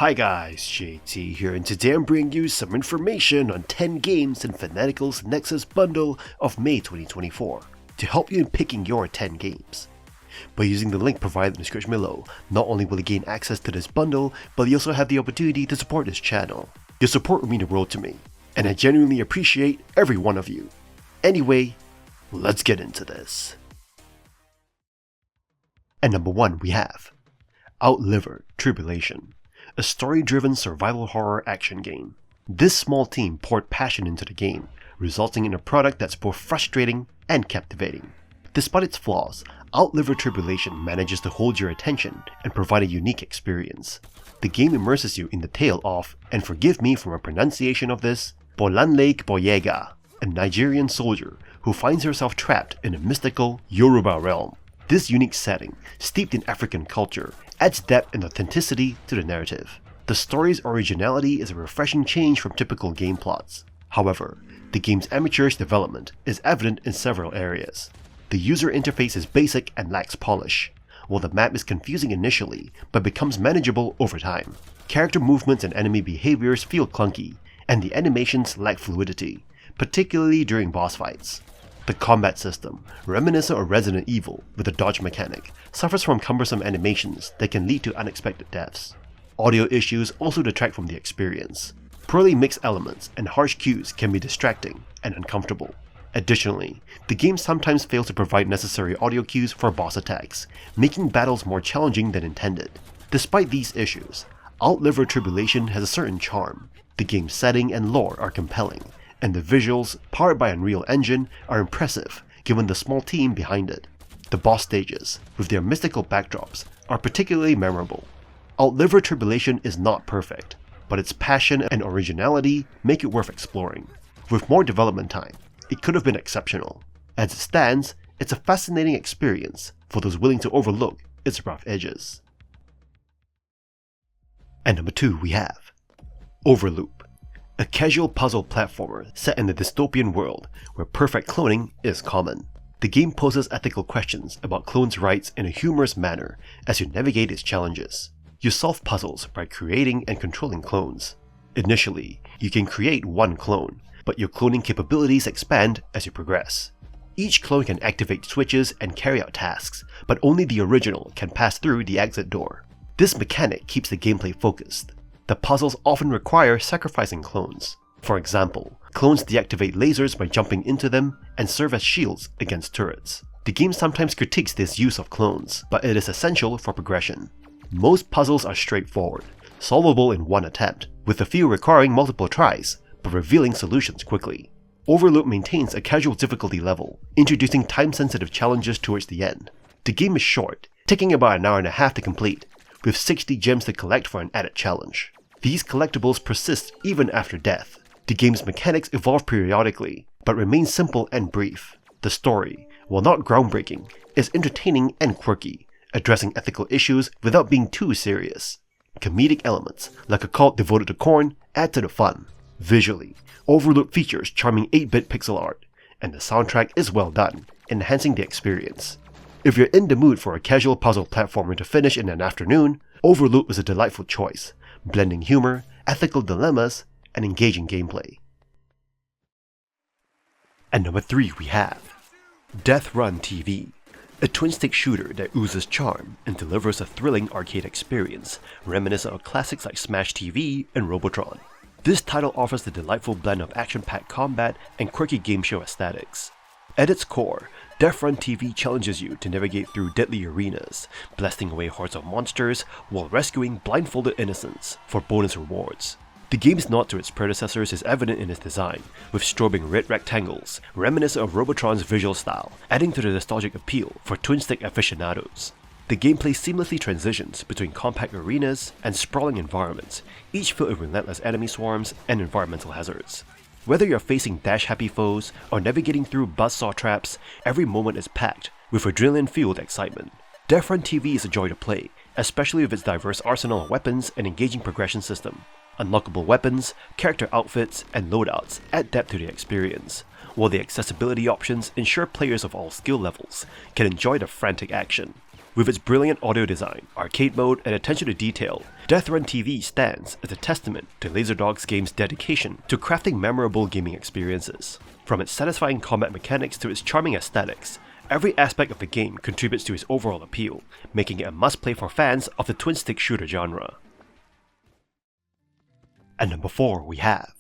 Hi guys, JT here, and today I'm bringing you some information on 10 games in Fanatical's Nexus Bundle of May 2024 to help you in picking your 10 games. By using the link provided in the description below, not only will you gain access to this bundle, but you also have the opportunity to support this channel. Your support would mean the world to me, and I genuinely appreciate every one of you. Anyway, let's get into this. At number 1 we have Outliver, Tribulation, a story-driven survival horror action game. This small team poured passion into the game, resulting in a product that's both frustrating and captivating. Despite its flaws, Outliver Tribulation manages to hold your attention and provide a unique experience. The game immerses you in the tale of, and forgive me for my pronunciation of this, Bolanlake Boyega, a Nigerian soldier who finds herself trapped in a mystical Yoruba realm. This unique setting, steeped in African culture, adds depth and authenticity to the narrative. The story's originality is a refreshing change from typical game plots. However, the game's amateurish development is evident in several areas. The user interface is basic and lacks polish, while the map is confusing initially but becomes manageable over time. Character movements and enemy behaviors feel clunky, and the animations lack fluidity, particularly during boss fights. The combat system, reminiscent of Resident Evil with a dodge mechanic, suffers from cumbersome animations that can lead to unexpected deaths. Audio issues also detract from the experience. Poorly mixed elements and harsh cues can be distracting and uncomfortable. Additionally, the game sometimes fails to provide necessary audio cues for boss attacks, making battles more challenging than intended. Despite these issues, Outliver Tribulation has a certain charm. The game's setting and lore are compelling, and the visuals, powered by Unreal Engine, are impressive given the small team behind it. The boss stages, with their mystical backdrops, are particularly memorable. Outliver Tribulation is not perfect, but its passion and originality make it worth exploring. With more development time, it could have been exceptional. As it stands, it's a fascinating experience for those willing to overlook its rough edges. At number 2 we have Overloop, a casual puzzle platformer set in a dystopian world where perfect cloning is common. The game poses ethical questions about clones' rights in a humorous manner as you navigate its challenges. You solve puzzles by creating and controlling clones. Initially, you can create one clone, but your cloning capabilities expand as you progress. Each clone can activate switches and carry out tasks, but only the original can pass through the exit door. This mechanic keeps the gameplay focused. The puzzles often require sacrificing clones. For example, clones deactivate lasers by jumping into them and serve as shields against turrets. The game sometimes critiques this use of clones, but it is essential for progression. Most puzzles are straightforward, solvable in one attempt, with a few requiring multiple tries, but revealing solutions quickly. Overloop maintains a casual difficulty level, introducing time-sensitive challenges towards the end. The game is short, taking about an hour and a half to complete, with 60 gems to collect for an added challenge. These collectibles persist even after death. The game's mechanics evolve periodically, but remain simple and brief. The story, while not groundbreaking, is entertaining and quirky, addressing ethical issues without being too serious. Comedic elements, like a cult devoted to corn, add to the fun. Visually, Overloop features charming 8-bit pixel art, and the soundtrack is well done, enhancing the experience. If you're in the mood for a casual puzzle platformer to finish in an afternoon, Overloop is a delightful choice, blending humor, ethical dilemmas, and engaging gameplay. At number 3 we have DEATHRUN TV, a twin-stick shooter that oozes charm and delivers a thrilling arcade experience, reminiscent of classics like Smash TV and Robotron. This title offers the delightful blend of action-packed combat and quirky game show aesthetics. At its core, DEATHRUN TV challenges you to navigate through deadly arenas, blasting away hordes of monsters while rescuing blindfolded innocents for bonus rewards. The game's nod to its predecessors is evident in its design, with strobing red rectangles, reminiscent of Robotron's visual style, adding to the nostalgic appeal for twin-stick aficionados. The gameplay seamlessly transitions between compact arenas and sprawling environments, each filled with relentless enemy swarms and environmental hazards. Whether you're facing dash-happy foes or navigating through buzzsaw traps, every moment is packed with adrenaline-fueled excitement. DEATHRUN TV is a joy to play, especially with its diverse arsenal of weapons and engaging progression system. Unlockable weapons, character outfits, and loadouts add depth to the experience, while the accessibility options ensure players of all skill levels can enjoy the frantic action. With its brilliant audio design, arcade mode, and attention to detail, DEATHRUN TV stands as a testament to LaserDog's game's dedication to crafting memorable gaming experiences. From its satisfying combat mechanics to its charming aesthetics, every aspect of the game contributes to its overall appeal, making it a must-play for fans of the twin-stick shooter genre. At number 4 we have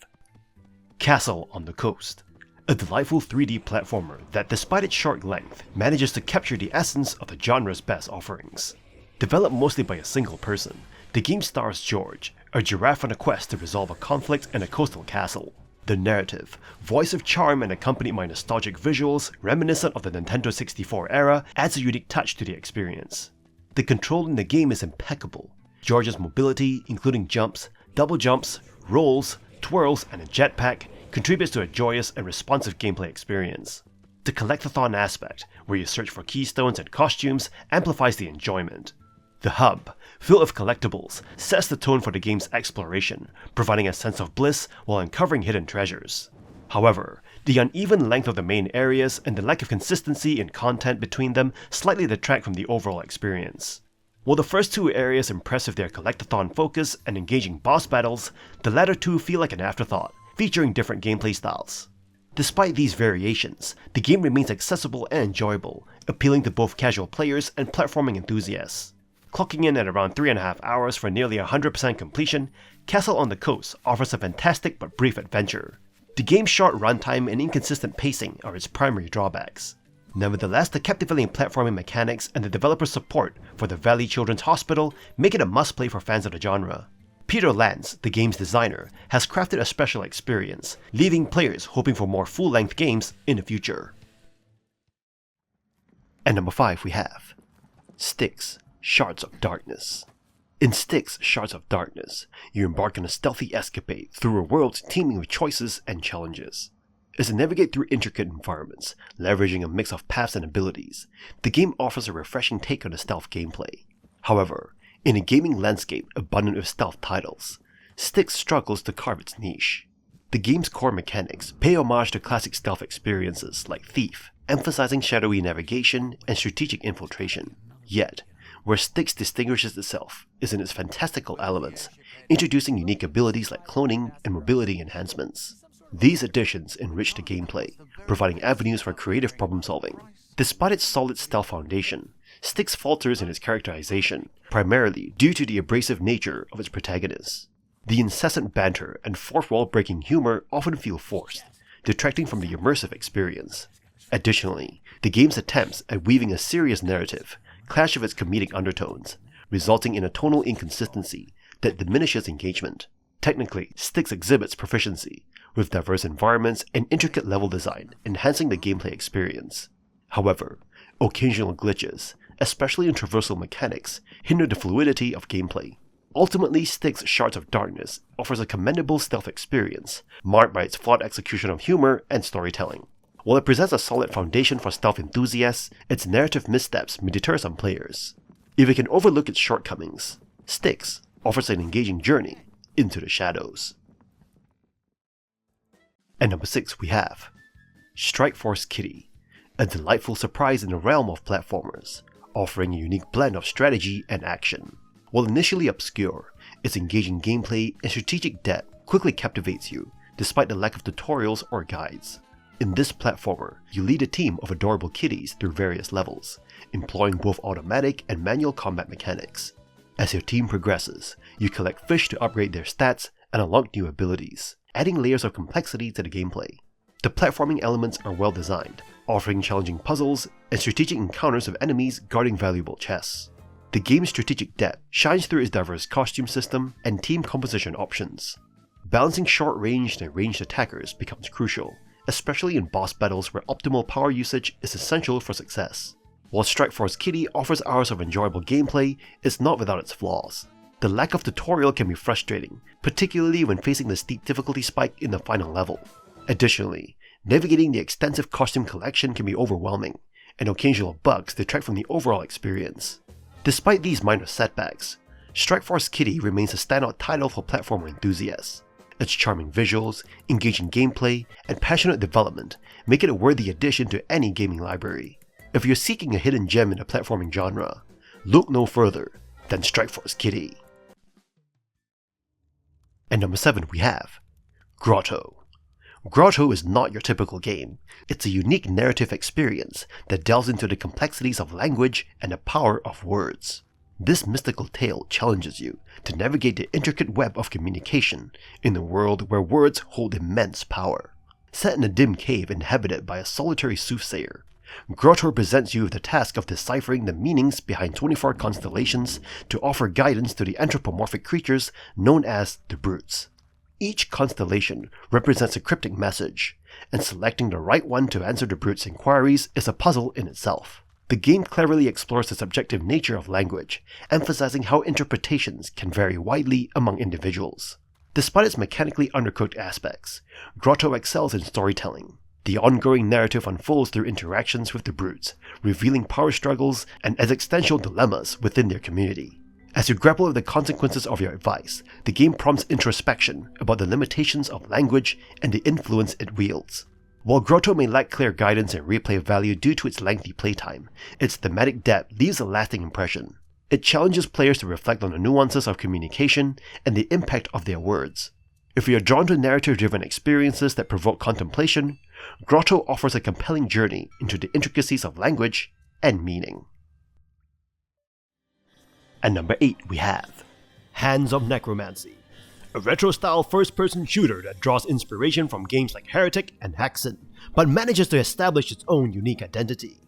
Castle on the Coast, a delightful 3D platformer that, despite its short length, manages to capture the essence of the genre's best offerings. Developed mostly by a single person, the game stars George, a giraffe on a quest to resolve a conflict in a coastal castle. The narrative, voice of charm and accompanied by nostalgic visuals reminiscent of the Nintendo 64 era, adds a unique touch to the experience. The control in the game is impeccable. George's mobility, including jumps, double jumps, rolls, twirls, and a jetpack, contributes to a joyous and responsive gameplay experience. The collectathon aspect, where you search for keystones and costumes, amplifies the enjoyment. The hub, filled with collectibles, sets the tone for the game's exploration, providing a sense of bliss while uncovering hidden treasures. However, the uneven length of the main areas and the lack of consistency in content between them slightly detract from the overall experience. While the first two areas impress with their collectathon focus and engaging boss battles, the latter two feel like an afterthought, featuring different gameplay styles. Despite these variations, the game remains accessible and enjoyable, appealing to both casual players and platforming enthusiasts. Clocking in at around 3.5 hours for nearly 100% completion, Castle on the Coast offers a fantastic but brief adventure. The game's short runtime and inconsistent pacing are its primary drawbacks. Nevertheless, the captivating platforming mechanics and the developer's support for the Valley Children's Hospital make it a must-play for fans of the genre. Peter Lance, the game's designer, has crafted a special experience, leaving players hoping for more full-length games in the future. At number 5 we have Styx, Shards of Darkness. In Styx, Shards of Darkness, you embark on a stealthy escapade through a world teeming with choices and challenges. As you navigate through intricate environments, leveraging a mix of paths and abilities, the game offers a refreshing take on the stealth gameplay. However, in a gaming landscape abundant with stealth titles, Styx struggles to carve its niche. The game's core mechanics pay homage to classic stealth experiences like Thief, emphasizing shadowy navigation and strategic infiltration. Yet, where Styx distinguishes itself is in its fantastical elements, introducing unique abilities like cloning and mobility enhancements. These additions enrich the gameplay, providing avenues for creative problem solving. Despite its solid stealth foundation, Styx falters in its characterization, primarily due to the abrasive nature of its protagonists. The incessant banter and fourth-wall breaking humor often feel forced, detracting from the immersive experience. Additionally, the game's attempts at weaving a serious narrative clash with its comedic undertones, resulting in a tonal inconsistency that diminishes engagement. Technically, Styx exhibits proficiency, with diverse environments and intricate level design enhancing the gameplay experience. However, occasional glitches, especially in traversal mechanics, hinder the fluidity of gameplay. Ultimately, Styx Shards of Darkness offers a commendable stealth experience, marked by its flawed execution of humor and storytelling. While it presents a solid foundation for stealth enthusiasts, its narrative missteps may deter some players. If you can overlook its shortcomings, Styx offers an engaging journey into the shadows. At number 6 we have StrikeForce Kitty, a delightful surprise in the realm of platformers, offering a unique blend of strategy and action. While initially obscure, its engaging gameplay and strategic depth quickly captivates you, despite the lack of tutorials or guides. In this platformer, you lead a team of adorable kitties through various levels, employing both automatic and manual combat mechanics. As your team progresses, you collect fish to upgrade their stats and unlock new abilities, adding layers of complexity to the gameplay. The platforming elements are well designed, offering challenging puzzles and strategic encounters with enemies guarding valuable chests. The game's strategic depth shines through its diverse costume system and team composition options. Balancing short-ranged and ranged attackers becomes crucial, especially in boss battles where optimal power usage is essential for success. While StrikeForce Kitty offers hours of enjoyable gameplay, it's not without its flaws. The lack of tutorial can be frustrating, particularly when facing the steep difficulty spike in the final level. Additionally, navigating the extensive costume collection can be overwhelming, and occasional bugs detract from the overall experience. Despite these minor setbacks, StrikeForce Kitty remains a standout title for platformer enthusiasts. Its charming visuals, engaging gameplay, and passionate development make it a worthy addition to any gaming library. If you're seeking a hidden gem in the platforming genre, look no further than StrikeForce Kitty. And number 7 we have Grotto. Grotto is not your typical game. It's a unique narrative experience that delves into the complexities of language and the power of words. This mystical tale challenges you to navigate the intricate web of communication in a world where words hold immense power. Set in a dim cave inhabited by a solitary soothsayer, Grotto presents you with the task of deciphering the meanings behind 24 constellations to offer guidance to the anthropomorphic creatures known as the Brutes. Each constellation represents a cryptic message, and selecting the right one to answer the Brutes' inquiries is a puzzle in itself. The game cleverly explores the subjective nature of language, emphasizing how interpretations can vary widely among individuals. Despite its mechanically undercooked aspects, Grotto excels in storytelling. The ongoing narrative unfolds through interactions with the Brutes, revealing power struggles and existential dilemmas within their community. As you grapple with the consequences of your advice, the game prompts introspection about the limitations of language and the influence it wields. While Grotto may lack clear guidance and replay value due to its lengthy playtime, its thematic depth leaves a lasting impression. It challenges players to reflect on the nuances of communication and the impact of their words. If you are drawn to narrative-driven experiences that provoke contemplation, Grotto offers a compelling journey into the intricacies of language and meaning. And number 8 we have Hands of Necromancy, a retro-style first-person shooter that draws inspiration from games like Heretic and Hexen, but manages to establish its own unique identity.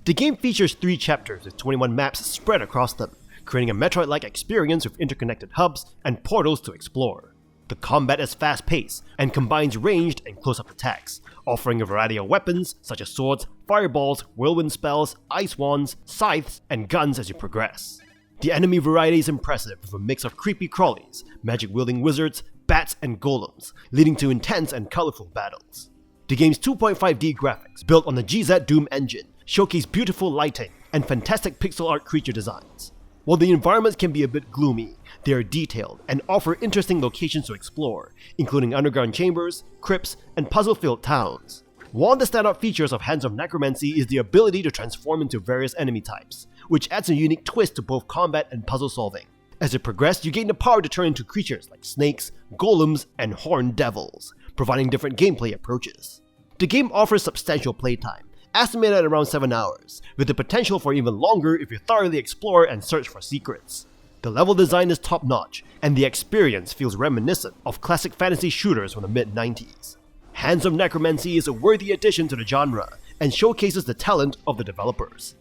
The game features 3 chapters with 21 maps spread across them, creating a Metroid-like experience with interconnected hubs and portals to explore. The combat is fast-paced and combines ranged and close-up attacks, offering a variety of weapons such as swords, fireballs, whirlwind spells, ice wands, scythes, and guns as you progress. The enemy variety is impressive with a mix of creepy crawlies, magic-wielding wizards, bats, and golems, leading to intense and colorful battles. The game's 2.5D graphics, built on the GZ Doom engine, showcase beautiful lighting and fantastic pixel art creature designs. While the environments can be a bit gloomy, they are detailed and offer interesting locations to explore, including underground chambers, crypts, and puzzle-filled towns. One of the standout features of Hands of Necromancy is the ability to transform into various enemy types, which adds a unique twist to both combat and puzzle solving. As you progress, you gain the power to turn into creatures like snakes, golems, and horned devils, providing different gameplay approaches. The game offers substantial playtime, estimated at around 7 hours, with the potential for even longer if you thoroughly explore and search for secrets. The level design is top-notch, and the experience feels reminiscent of classic fantasy shooters from the mid-90s. Hands of Necromancy is a worthy addition to the genre, and showcases the talent of the developers.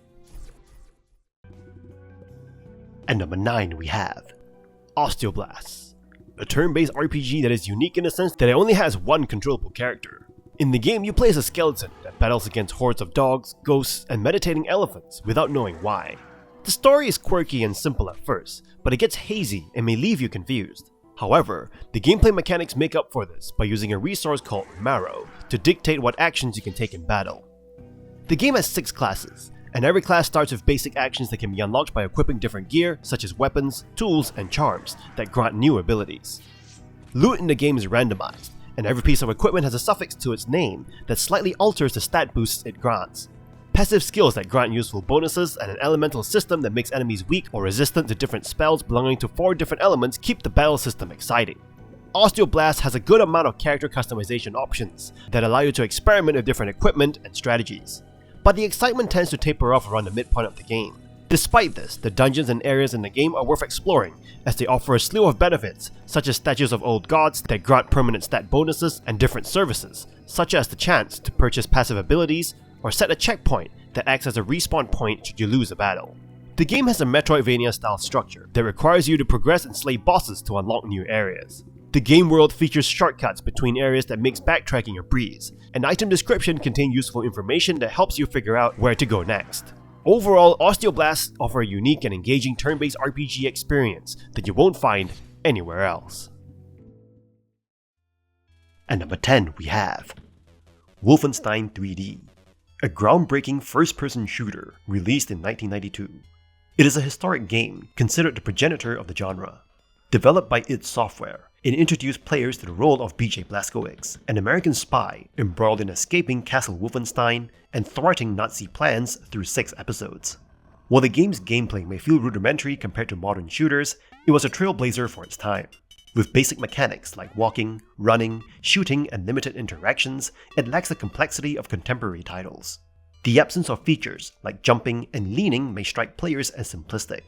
And number 9 we have Osteoblasts, a turn-based RPG that is unique in the sense that it only has one controllable character. In the game, you play as a skeleton that battles against hordes of dogs, ghosts, and meditating elephants without knowing why. The story is quirky and simple at first, but it gets hazy and may leave you confused. However, the gameplay mechanics make up for this by using a resource called Marrow to dictate what actions you can take in battle. The game has 6 classes, and every class starts with basic actions that can be unlocked by equipping different gear such as weapons, tools, and charms that grant new abilities. Loot in the game is randomized, and every piece of equipment has a suffix to its name that slightly alters the stat boosts it grants. Passive skills that grant useful bonuses and an elemental system that makes enemies weak or resistant to different spells belonging to 4 different elements keep the battle system exciting. Osteoblast has a good amount of character customization options that allow you to experiment with different equipment and strategies, but the excitement tends to taper off around the midpoint of the game. Despite this, the dungeons and areas in the game are worth exploring, as they offer a slew of benefits, such as statues of old gods that grant permanent stat bonuses and different services, such as the chance to purchase passive abilities or set a checkpoint that acts as a respawn point should you lose a battle. The game has a Metroidvania-style structure that requires you to progress and slay bosses to unlock new areas. The game world features shortcuts between areas that makes backtracking a breeze, and item description contain useful information that helps you figure out where to go next. Overall, Osteoblasts offer a unique and engaging turn-based RPG experience that you won't find anywhere else. And number 10 we have Wolfenstein 3D, a groundbreaking first-person shooter released in 1992. It is a historic game considered the progenitor of the genre. Developed by id Software, it introduced players to the role of BJ Blazkowicz, an American spy embroiled in escaping Castle Wolfenstein and thwarting Nazi plans through 6 episodes. While the game's gameplay may feel rudimentary compared to modern shooters, it was a trailblazer for its time. With basic mechanics like walking, running, shooting, and limited interactions, it lacks the complexity of contemporary titles. The absence of features like jumping and leaning may strike players as simplistic.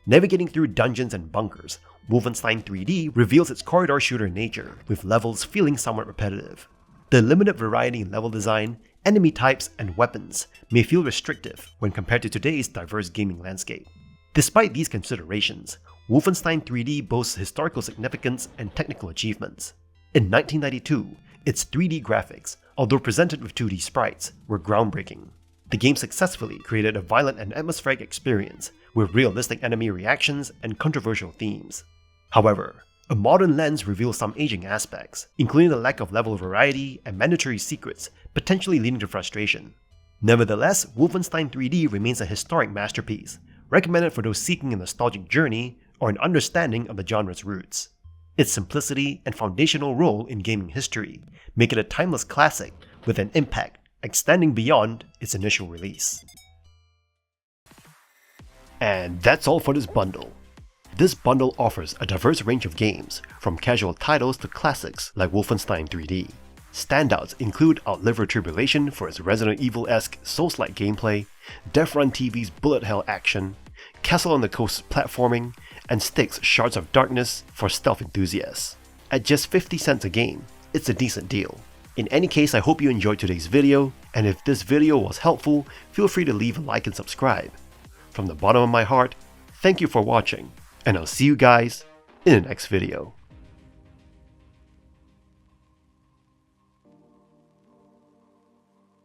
Navigating through dungeons and bunkers, Wolfenstein 3D reveals its corridor shooter nature, with levels feeling somewhat repetitive. The limited variety in level design, enemy types, and weapons may feel restrictive when compared to today's diverse gaming landscape. Despite these considerations, Wolfenstein 3D boasts historical significance and technical achievements. In 1992, its 3D graphics, although presented with 2D sprites, were groundbreaking. The game successfully created a violent and atmospheric experience with realistic enemy reactions and controversial themes. However, a modern lens reveals some aging aspects, including the lack of level variety and mandatory secrets, potentially leading to frustration. Nevertheless, Wolfenstein 3D remains a historic masterpiece, recommended for those seeking a nostalgic journey or an understanding of the genre's roots. Its simplicity and foundational role in gaming history make it a timeless classic with an impact extending beyond its initial release. And that's all for this bundle. This bundle offers a diverse range of games, from casual titles to classics like Wolfenstein 3D. Standouts include Outliver Tribulation for its Resident Evil-esque Souls-like gameplay, DEATHRUN TV's bullet hell action, Castle on the Coast platforming, and Styx Shards of Darkness for stealth enthusiasts. At just 50 cents a game, it's a decent deal. In any case, I hope you enjoyed today's video, and if this video was helpful, feel free to leave a like and subscribe. From the bottom of my heart, thank you for watching, and I'll see you guys in the next video.